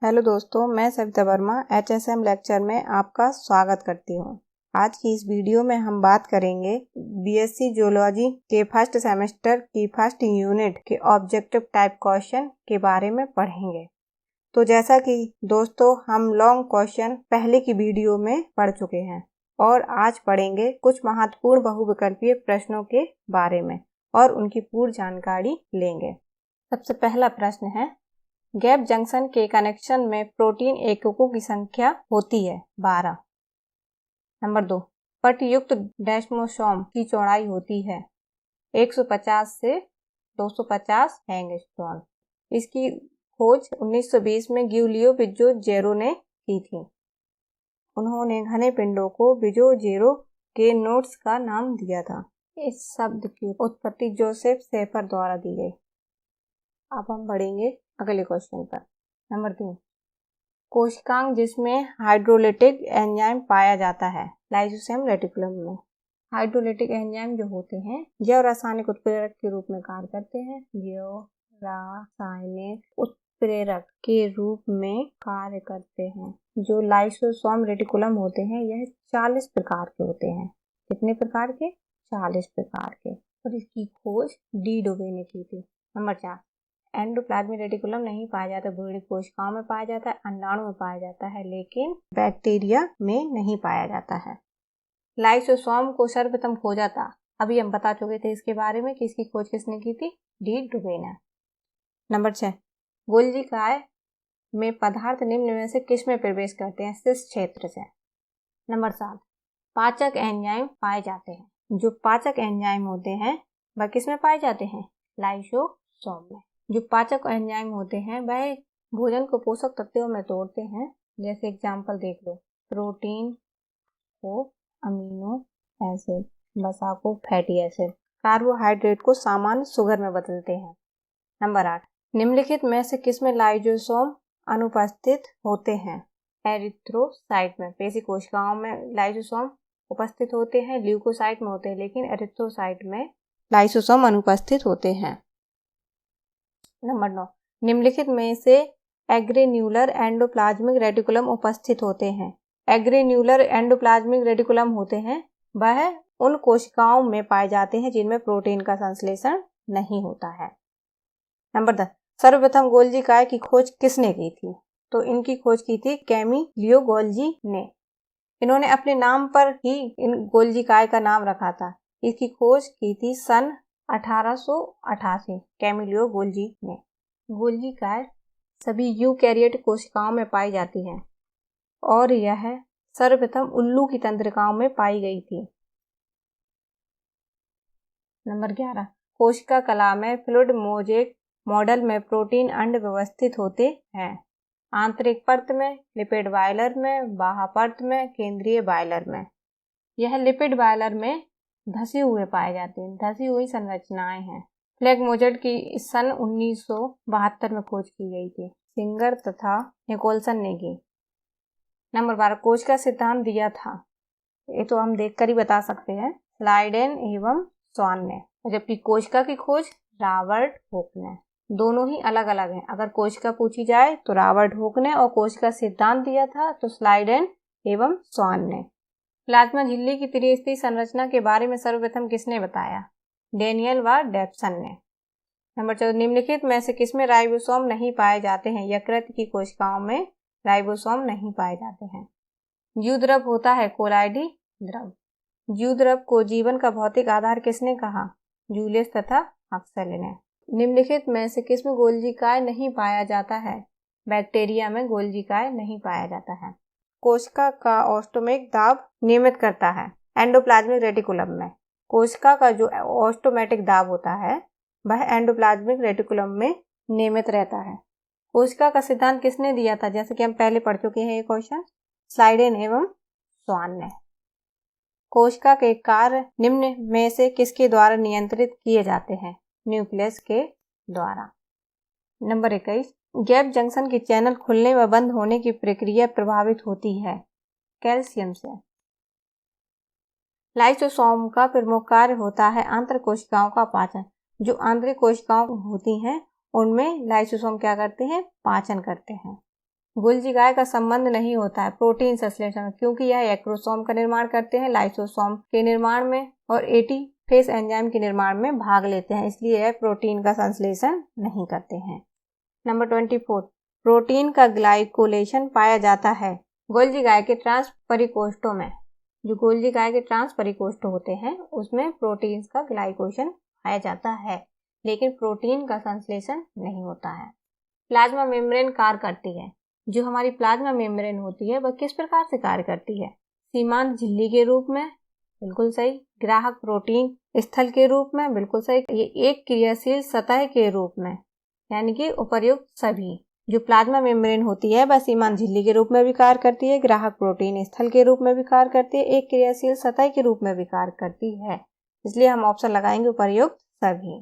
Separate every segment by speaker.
Speaker 1: Hello दोस्तों, मैं Savita Verma HSM lecture में आपका स्वागत करती हूँ। आज की इस वीडियो में हम बात करेंगे BSc जूलॉजी के फर्स्ट सेमेस्टर की फर्स्ट यूनिट के ऑब्जेक्टिव टाइप क्वेश्चन के बारे में पढ़ेंगे। तो जैसा कि दोस्तों हम लॉन्ग क्वेश्चन पहले की वीडियो में पढ़ चुके हैं और आज पढ़ेंगे कुछ महत्वपूर्ण बहुविकल्पीय प्रश्नों के बारे में और उनकी पूर्ण जानकारी लेंगे। सबसे पहला प्रश्न है, गैप जंक्शन के कनेक्शन में प्रोटीन एककों की संख्या होती है 12। नंबर 2, पट्टयुक्त डेस्मोसोम की चौड़ाई होती है 150 से 250 एंगस्ट्रॉम। इसकी खोज 1920 में गिउलियो बिज्जो-जेरो ने की थी। उन्होंने घने पिंडों को बिज्जो-जेरो के नोट्स का नाम दिया था। इस शब्द की उत्पत्ति जोसेफ शेफर द्वारा दी गई। अब हम बढ़ेंगे अगले क्वेश्चन पर। नंबर 3, कोशिकांग जिसमें हाइड्रोलिटिक एंजाइम पाया जाता है लाइसोसोम रेटिकुलम में। हाइड्रोलिटिक एंजाइम जो होते हैं जैव रासायनिक उत्प्रेरक के रूप में कार्य करते हैं। जैव रासायनिक उत्प्रेरक के रूप में कार्य करते हैं। जो लाइसोसोम रेटिकुलम होते हैं यह 40 प्रकार के होते हैं। कितने प्रकार के? 40 प्रकार के। और इसकी खोज डी डोबे ने की थी। नंबर 4, एंडोप्लाज्मिक रेटिकुलम नहीं पाया जाता, भ्रूणी कोशिकाओं में पाया जाता है, अंडाणु में पाया जाता है, लेकिन बैक्टीरिया में नहीं पाया जाता है। लाइसोसोम को सर्वप्रथम खोजा था, अभी हम बता चुके थे इसके बारे में कि इसकी खोज किसने की थी? डी डुबे ने। नंबर 6, गोल्जी काय में पदार्थ निम्न में से किस में प्रवेश करते हैं? सिस क्षेत्र से। नंबर 7, पाचक एंजाइम पाए जाते हैं। जो पाचक एंजाइम होते हैं वह किस में पाए जाते हैं? लाइसोसोम में। जो पाचक एंजाइम होते हैं वह भोजन को पोषक तत्वों में तोड़ते हैं। जैसे एग्जांपल देख लो, प्रोटीन को अमीनो एसिड, वसा को फैटी एसिड, कार्बोहाइड्रेट को सामान्य शुगर में बदलते हैं। नंबर 8, निम्नलिखित में से किसमें लाइसोसोम अनुपस्थित होते हैं? एरिथ्रोसाइट में। पेशी कोशिकाओं में लाइसोसोम उपस्थित होते हैं, ल्यूकोसाइट में होते हैं, लेकिन एरिथ्रोसाइट में लाइसोसोम अनुपस्थित होते हैं। नंबर 9, निम्नलिखित में से एग्रेन्यूलर एंडोप्लाज्मिक रेटिकुलम उपस्थित होते हैं। एग्रेन्यूलर एंडोप्लाज्मिक रेटिकुलम होते हैं वह उन कोशिकाओं में पाए जाते हैं जिनमें प्रोटीन का संश्लेषण नहीं होता है। नंबर 10, सर्वप्रथम गोल्जी काय की खोज किसने की थी? तो इनकी खोज की थी कैमिलियो गोल्जी ने। इन्होंने अपने नाम पर ही इन गोल्जी काय का नाम रखा था। इसकी खोज की थी सन 1888 कैमिलियो गोल्जी ने। गोल्जी काय सभी यूकैरियोटिक कोशिकाओं में पाई जाती है और यह सर्वप्रथम उल्लू की तंत्रिकाओं में पाई गई थी। नंबर 11, कोशिका कला में फ्लूइड मोज़ेक मॉडल में प्रोटीन अंड व्यवस्थित होते हैं। आंतरिक परत में, लिपिड बायलर में, बाह्य परत में, केंद्रीय बायलर में। यह लिपिड बायलर में धसी हुए पाए जाते हैं। धसी हुई संरचनाएं हैं। फ्लैग मोजेट की सन 1972 में खोज की गई थी। सिंगर तथा निकोलसन ने की। नंबर 12, कोश का सिद्धांत दिया था, ये तो हम देखकर ही बता सकते हैं, स्लाइडेन एवं स्वान ने। जबकि कोशिका की खोज रॉबर्ट हुक ने। दोनों ही अलग अलग हैं। अगर कोशिका पूछी जाए तो रॉबर्ट हुक ने, और कोशिका सिद्धांत दिया था तो स्लाइडेन एवं स्वान ने। प्लाज्मा झिल्ली की त्रिस्थिति संरचना के बारे में सर्वप्रथम किसने बताया? डेनियल व डेप्सन ने। नंबर 14, निम्नलिखित में से किसमें राइबोसोम नहीं पाए जाते हैं? यकृत की कोशिकाओं में राइबोसोम नहीं पाए जाते हैं। जीव द्रव होता है कोलाइडी द्रव। जीव द्रव को जीवन का भौतिक आधार किसने कहा? जूलियस तथा हक्सले ने। निम्नलिखित में से किसमें गोल्जी काय नहीं पाया जाता है? बैक्टीरिया में गोल्जी काय नहीं पाया जाता है। कोशिका का ऑस्टोमिक दाब नियमित करता है एंडोप्लाज्मिक रेटिकुलम में। कोशिका का जो ऑस्टोमेटिक दाब होता है वह एंडोप्लाज्मिक रेटिकुलम में नियमित रहता है। कोशिका का सिद्धांत किसने दिया था? जैसे कि हम पहले पढ़ चुके हैं ये क्वेश्चन, स्लाइडेन एवं स्वान ने। कोशिका के कार्य निम्न में से किसके द्वारा नियंत्रित किए जाते हैं? न्यूक्लियस के द्वारा। नंबर 21, गैप जंक्शन के चैनल खुलने व बंद होने की प्रक्रिया प्रभावित होती है कैल्शियम से। लाइसोसोम का प्रमुख कार्य होता है आंतर कोशिकाओं का पाचन। जो आंतरिक कोशिकाओं होती हैं उनमें लाइसोसोम क्या करते हैं? पाचन करते हैं। गोल्जी गाय का संबंध नहीं होता है प्रोटीन संश्लेषण, क्योंकि यह एक्रोसोम का निर्माण करते हैं, लाइसोसोम के निर्माण में और एटीफेस एंजाइम के निर्माण में भाग लेते हैं, इसलिए यह प्रोटीन का संश्लेषण नहीं करते हैं। नंबर 24, प्रोटीन का ग्लाइकोलेशन पाया जाता है। गोल्जी गाय के ट्रांसपरिकोष्ठों में, जो गोल्जी गाय के ट्रांसपरिकोष्ठ होते हैं उसमें प्रोटीन का ग्लाइकोलेशन पाया जाता है, लेकिन प्रोटीन का संश्लेषण नहीं होता है। प्लाज्मा मेम्ब्रेन कार्य करती है। जो हमारी प्लाज्मा मेम्ब्रेन होती है वह किस प्रकार से कार्य करती है? सीमांत झिल्ली के रूप में, बिल्कुल सही। ग्राहक प्रोटीन स्थल के रूप में, बिल्कुल सही। ये एक क्रियाशील सतह के रूप में, यानी कि उपर्युक्त सभी। जो प्लाज्मा मेम्ब्रेन होती है वह सीमांत झिल्ली के रूप में भी कार्य करती है, ग्राहक प्रोटीन स्थल के रूप में भी कार्य करती है, एक क्रियाशील सतह के रूप में भी कार्य करती है, इसलिए हम ऑप्शन लगाएंगे उपर्युक्त सभी।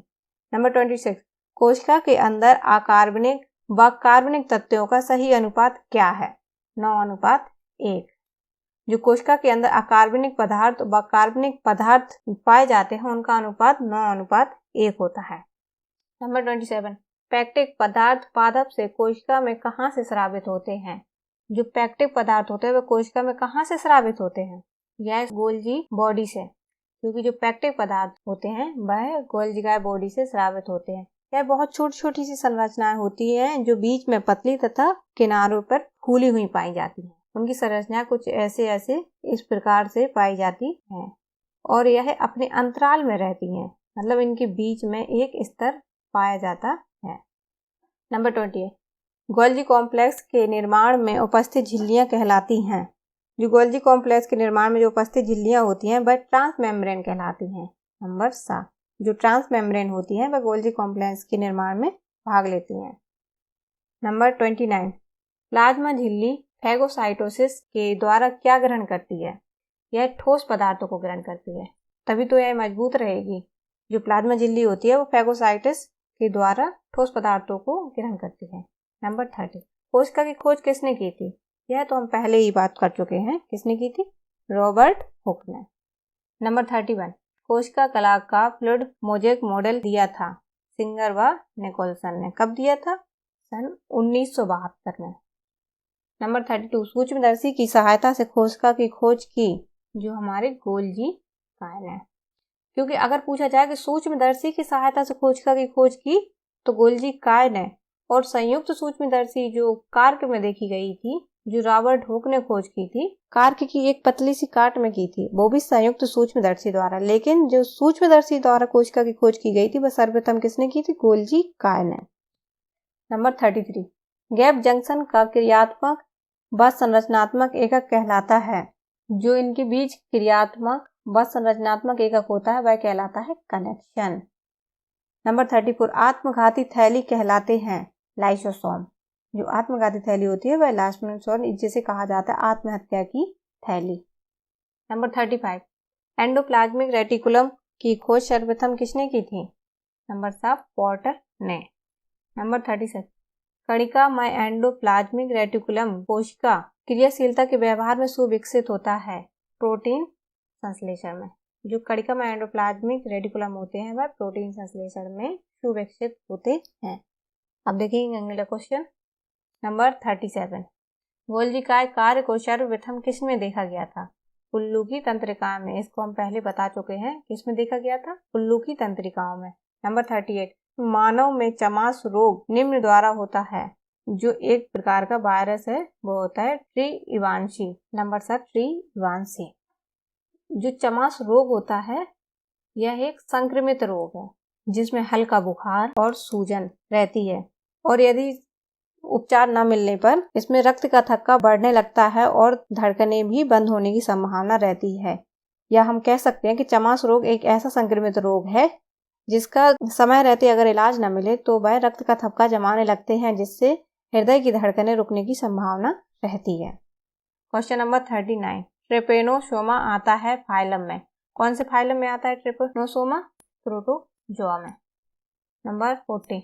Speaker 1: नंबर 26, कोशिका के अंदर अकार्बनिक व कार्बनिक तत्वों का सही अनुपात क्या है? 9:1। जो कोशिका के अंदर अकार्बनिक पदार्थ व कार्बनिक पदार्थ पाए जाते हैं उनका अनुपात 9:1 होता है। नंबर 27, पैक्टिक पदार्थ पादप से कोशिका में कहाँ से स्रावित होते हैं? जो पैक्टिक पदार्थ होते हैं वे कोशिका में कहाँ से स्रावित होते हैं? यह गोल्जी बॉडी से, क्योंकि जो पैक्टिक पदार्थ होते हैं वह गोल्जी गाय बॉडी से स्रावित होते हैं। यह बहुत छोटी छोटी सी संरचनाएं होती हैं जो बीच में पतली तथा किनारों पर फूली हुई पाई जाती हैं। उनकी संरचना कुछ ऐसे इस प्रकार से पाई जाती हैं और यह अपने अंतराल में रहती हैं, मतलब इनके बीच में एक स्तर पाया जाता है। नंबर 28, गोल्जी कॉम्प्लेक्स के निर्माण में उपस्थित झिल्लियां कहलाती हैं। जो गोल्जी कॉम्प्लेक्स के निर्माण में जो उपस्थित झिल्लियां होती हैं वह ट्रांस मेम्ब्रेन कहलाती हैं। नंबर 7, जो ट्रांस मेम्ब्रेन होती हैं वह गोल्जी कॉम्प्लेक्स के निर्माण में भाग लेती हैं। नंबर 29, प्लाज्मा झिल्ली फैगोसाइटोसिस के द्वारा क्या ग्रहण करती है? यह ठोस पदार्थों को ग्रहण करती है, तभी तो यह मजबूत रहेगी। जो प्लाज्मा झिल्ली होती है वो फैगोसाइटिस के द्वारा ठोस पदार्थों को ग्रहण करती है। नंबर 30, कोशिका की खोज किसने की थी? यह तो हम पहले ही बात कर चुके हैं, किसने की थी? रॉबर्ट हुक ने। नंबर 31, कोशिका कला का फ्लूइड मोज़ेक मॉडल दिया था सिंगर व निकोलसन ने। कब दिया था? सन 1972 में। नंबर 32, सूक्ष्मदर्शी की सहायता से कोशिका की खोज की। जो हमारे गोल्जी गाय ने, क्योंकि अगर पूछा जाए कि सूक्ष्मदर्शी की सहायता से कोशिका की खोज की तो गोल्जी काय ने, और संयुक्त सूक्ष्मदर्शी जो कार्क में देखी गई थी, जो रॉबर्ट हुक ने खोज की थी, कार्क की एक पतली सी काट में की थी, वो भी संयुक्त सूक्ष्मदर्शी द्वारा। लेकिन जो सूक्ष्मदर्शी द्वारा कोशिका की खोज की गई थी वह सर्वप्रथम किसने की थी? गोल्जी काय ने। नंबर 33, गैप जंक्शन का क्रियात्मक व संरचनात्मक एकक कहलाता है। जो इनके बीच क्रियात्मक व संरचनात्मक एकक होता है वह कहलाता है कनेक्शन। नंबर 34, आत्मघाती थैली कहलाते हैं लाइसोसोम। जो आत्मघाती थैली होती है वह लाइसोसोम, जिसे कहा जाता है आत्महत्या की थैली। नंबर 35, एंडोप्लाज्मिक रेटिकुलम की खोज सर्वप्रथम किसने की थी? नंबर 7, पोर्टर ने। नंबर 36, कणिका में एंडोप्लाज्मिक रेटिकुलम कोशिका क्रियाशीलता के व्यवहार में सुविकसित होता है प्रोटीन संश्लेषण में। जो कणिका में एंडोप्लाज्मिक रेटिकुलम होते हैं वह प्रोटीन संश्लेषण में सुविकसित होते हैं। अब देखेंगे अगला क्वेश्चन। नंबर 37, गोल्जी काय कार्य को सर्वप्रथम किस में देखा गया था? उल्लू की तंत्रिका में। इसको हम पहले बता चुके हैं, किसमें देखा गया था? उल्लू की तंत्रिकाओं में। नंबर 38, मानव में चमास रोग निम्न द्वारा होता है। जो एक प्रकार का वायरस है वो होता है ट्री इवांशी। नंबर 7, ट्री इवांशी। जो चमास रोग होता है यह एक संक्रमित रोग है जिसमें हल्का बुखार और सूजन रहती है, और यदि उपचार न मिलने पर इसमें रक्त का थक्का बढ़ने लगता है और धड़कनें भी बंद होने की संभावना रहती है। या हम कह सकते हैं कि चमास रोग एक ऐसा संक्रमित रोग है जिसका समय रहते अगर इलाज न मिले तो वह रक्त का थक्का जमाने लगते हैं, जिससे हृदय की धड़कनें रुकने की संभावना रहती है। क्वेश्चन नंबर 39, ट्रिपेनोसोमा आता है फाइलम में। कौन से फाइलम में आता है ट्रिपेनोसोमा? प्रोटोजोआ में। नंबर 40,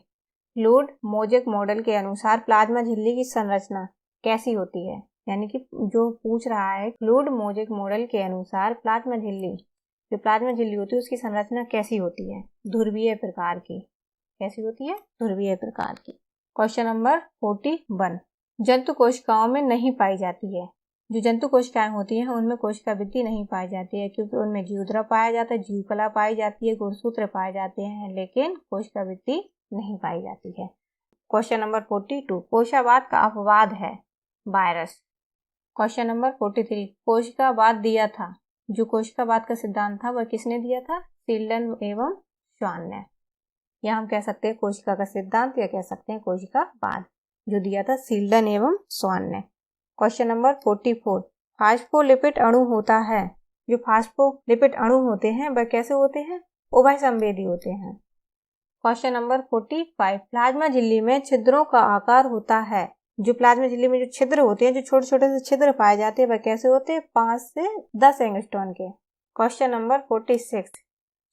Speaker 1: फ्लूइड मोज़ेक मॉडल के अनुसार प्लाज्मा झिल्ली की संरचना कैसी होती है? यानी कि जो पूछ रहा है फ्लूइड मोज़ेक मॉडल के अनुसार प्लाज्मा झिल्ली होती है उसकी संरचना कैसी होती है? ध्रुवीय प्रकार की। कैसी होती है? ध्रुवीय प्रकार की। क्वेश्चन नंबर 41, जंतु कोशिकाओं में नहीं पाई जाती है। जो जंतु कोशिकाएं होती हैं उनमें कोशिका वृद्धि नहीं पाई जाती है, क्योंकि उनमें जीवोद्रव पाया जाता है, जीवकला पाई जाती है, गुणसूत्र पाए जाते हैं, लेकिन कोशिका वृद्धि नहीं पाई जाती है। क्वेश्चन नंबर 42, कोशावाद का अपवाद है वायरस। क्वेश्चन नंबर 43, कोशिकावाद दिया था। जो कोशिकावाद का सिद्धांत था वह किसने दिया था? सील्डन एवं श्वान ने। या हम कह सकते हैं कोशिका का सिद्धांत, या कह सकते हैं कोशिकावाद, जो दिया था सील्डन एवं श्वान ने। क्वेश्चन नंबर 44, फास्फोलिपिड अणु होता है। जो फास्फोलिपिड अणु होते हैं वह कैसे होते हैं? उभय संवेदी होते हैं। क्वेश्चन नंबर 45, प्लाज्मा झिल्ली में छिद्रों का आकार होता है। जो प्लाज्मा झिल्ली में जो छिद्र होते हैं, जो छोटे छोटे से छिद्र पाए जाते हैं, वह कैसे होते हैं? 5 से 10 एंगस्ट्रॉन के। Question number 46,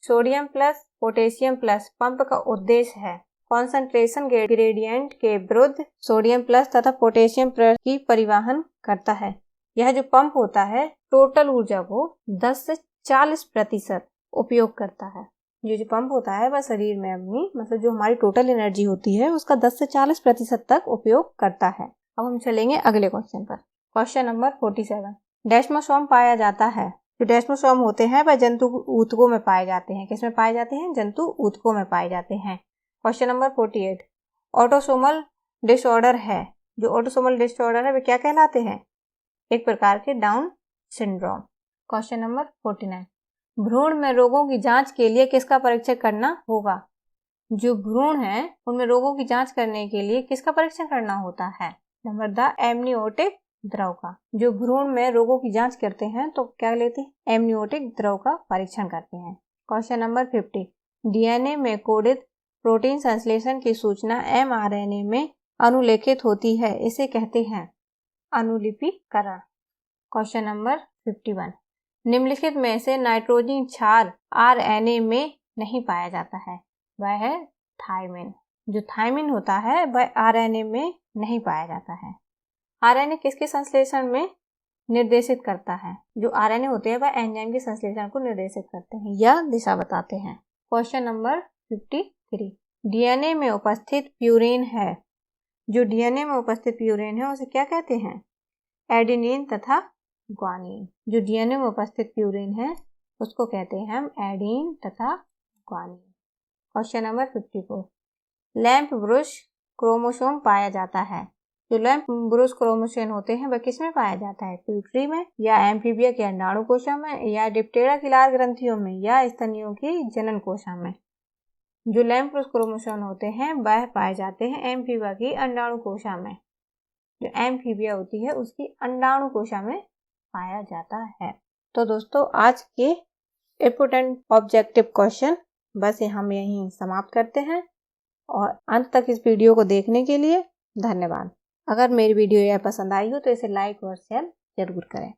Speaker 1: sodium plus potassium plus pump का उद्देश्य है। कॉन्सेंट्रेशन ग्रेडियंट के विरुद्ध सोडियम प्लस तथा पोटेशियम प्लस की परिवहन करता है। यह जो पंप होता है टोटल ऊर्जा को 10 से 40% उपयोग करता है। जो पंप होता है वह शरीर में अपनी मतलब जो हमारी टोटल एनर्जी होती है उसका 10 से 40% तक उपयोग करता है। अब हम चलेंगे अगले क्वेश्चन पर। क्वेश्चन नंबर 47, डेस्मोसोम पाया जाता है। जो डेस्मोसोम होते हैं वह जंतु ऊतकों में पाए जाते हैं। किसमें पाए जाते हैं? जंतु ऊतकों में पाए जाते हैं। क्वेश्चन नंबर 48, ऑटोसोमल डिसऑर्डर है। जो ऑटोसोमल डिसऑर्डर है वे क्या कहलाते हैं? एक प्रकार के डाउन सिंड्रोम। क्वेश्चन नंबर 49, भ्रूण में रोगों की जांच के लिए किसका परीक्षण करना होगा? जो भ्रूण है उनमें रोगों की जांच करने के लिए किसका परीक्षण करना होता है? नंबर द एमनियोटिक द्रव का। जो भ्रूण में रोगों की जांच करते हैं तो क्या लेते हैं? एमनियोटिक द्रव का परीक्षण करते हैं। क्वेश्चन नंबर 50, डीएनए में कोडित प्रोटीन संश्लेषण की सूचना एमआरएनए में अनुलेखित होती है, इसे कहते हैं अनुलिपिकरण। क्वेश्चन नंबर 51, निम्नलिखित में से नाइट्रोजन क्षार आरएनए में नहीं पाया जाता है। वह है थायमिन। जो थायमिन होता है वह आरएनए में नहीं पाया जाता है। आरएनए किसके संश्लेषण में निर्देशित करता है? जो आरएनए होते हैं वह एंजाइम के संश्लेषण को निर्देशित करते हैं या दिशा बताते हैं। क्वेश्चन नंबर 53, डीएनए में उपस्थित प्यूरिन है। जो डीएनए में उपस्थित प्यूरिन है उसे क्या कहते हैं? एडेनिन तथा ग्वानिन। जो डीएनए में उपस्थित प्यूरिन है उसको कहते हैं हम एडीन तथा guanine. Question number 54, lamp brush chromosome पाया जाता है। जो लैंप ब्रुश क्रोमोसोम होते हैं वह किसमें पाया जाता है? प्यूटरी में, या एम्फीबिया के अंडाणु कोशा में, या डिप्टेरा की लाल ग्रंथियों में, या स्तनियों की जनन कोशा में। जो लैंप ब्रुश क्रोमोसोम होते हैं वह पाए जाते हैं एम्फीबिया की अंडाणु कोशा में। जो एम्फीबिया होती है उसकी अंडाणु कोशा में पाया जाता है। तो दोस्तों आज के इम्पोर्टेंट ऑब्जेक्टिव क्वेश्चन बस हम यहीं समाप्त करते हैं और अंत तक इस वीडियो को देखने के लिए धन्यवाद। अगर मेरी वीडियो यह पसंद आई हो तो इसे लाइक और शेयर जरूर करें।